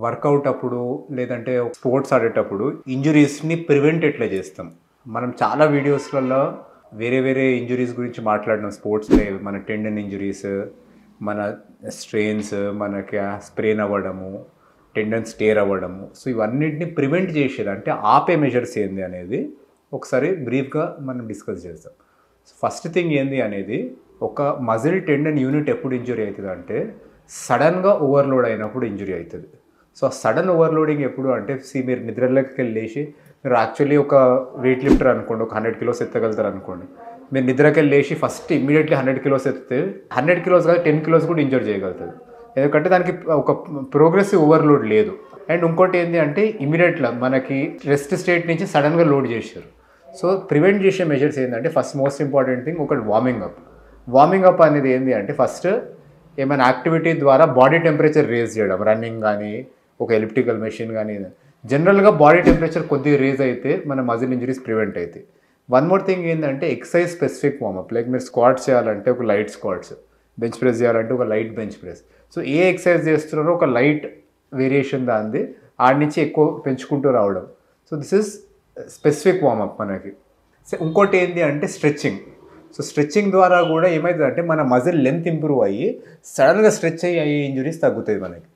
Work out అప్పుడు లేదంటే sports ఆడేటప్పుడు ఇంజురీస్ని ప్రివెంట్ ఎట్లా చేస్తాం. మనం చాలా వీడియోస్లలో వేరే వేరే ఇంజురీస్ గురించి మాట్లాడినాం. స్పోర్ట్స్లో మన టెండన్ ఇంజురీస్, మన స్ట్రెయిన్స్, మనకి స్ప్రెయిన్ అవ్వడము, టెండన్ స్టేర్ అవ్వడము. సో ఇవన్నిటిని ప్రివెంట్ చేసేది అంటే ఆపే మెజర్స్ ఏంది అనేది ఒకసారి బ్రీఫ్గా మనం డిస్కస్ చేస్తాం. సో ఫస్ట్ థింగ్ ఏంది అనేది, ఒక మజిల్ టెండన్ యూనిట్ ఎప్పుడు ఇంజురీ అవుతుంది అంటే సడన్గా ఓవర్లోడ్ అయినప్పుడు ఇంజురీ అవుతుంది. సో ఆ సడన్ ఓవర్లోడింగ్ ఎప్పుడు అంటే మీరు నిద్రలోకి వెళ్ళేసి, మీరు యాక్చువల్లీ ఒక వెయిట్ లిఫ్టర్ అనుకోండి, ఒక 100 కిలోస్ ఎత్తగలుగుతారు అనుకోండి. మీరు నిద్రకి వెళ్ళేసి ఫస్ట్ ఇమ్మీడియట్లీ 100 కిలోస్ ఎత్తితే 100 కిలోస్ కాదు 10 కిలోస్ కూడా ఇంజూర్ చేయగలుగుతుంది. ఎందుకంటే దానికి ఒక ప్రోగ్రెసివ్ ఓవర్లోడ్ లేదు. అండ్ ఇంకోటి ఏంటి అంటే ఇమీడియట్గా మనకి రెస్ట్ స్టేట్ నుంచి సడన్గా లోడ్ చేశారు. సో ప్రివెంట్ చేసే మెజర్స్ ఏంటంటే ఫస్ట్ మోస్ట్ ఇంపార్టెంట్ థింగ్ ఒకటి వార్మింగ్ అప్ అనేది ఏంటి అంటే ఫస్ట్ ఏమైనా యాక్టివిటీ ద్వారా బాడీ టెంపరేచర్ రేజ్ చేయడం, రన్నింగ్ కానీ ఒక ఎలిప్టికల్ మెషిన్ కానీ. జనరల్గా బాడీ టెంపరేచర్ కొద్దిగా రేజ్ అయితే మన మజిల్ ఇంజరీస్ ప్రివెంట్ అవుతాయి. వన్ మోర్ థింగ్ ఏంటంటే ఎక్సర్సైజ్ స్పెసిఫిక్ వార్మప్. లైక్ మీరు స్క్వాట్స్ చేయాలంటే ఒక లైట్ స్క్వాట్స్, బెంచ్ ప్రెస్ చేయాలంటే ఒక లైట్ బెంచ్ ప్రెస్. సో ఏ ఎక్సర్సైజ్ చేస్తున్నారో ఒక లైట్ వేరియేషన్ దాన్ని ఆడి నుంచి ఎక్కువ పెంచుకుంటూ రావడం. So this is specific warmup మనకి. సో ఇంకోటి ఏంటి అంటే స్ట్రెచ్చింగ్. సో స్ట్రెచ్చింగ్ ద్వారా కూడా ఏమవుతుంది అంటే మన మజిల్ లెంత్ ఇంప్రూవ్ అయ్యి సడన్గా స్ట్రెచ్ అయ్యి ఇంజురీస్ తగ్గుతాయి మనకి.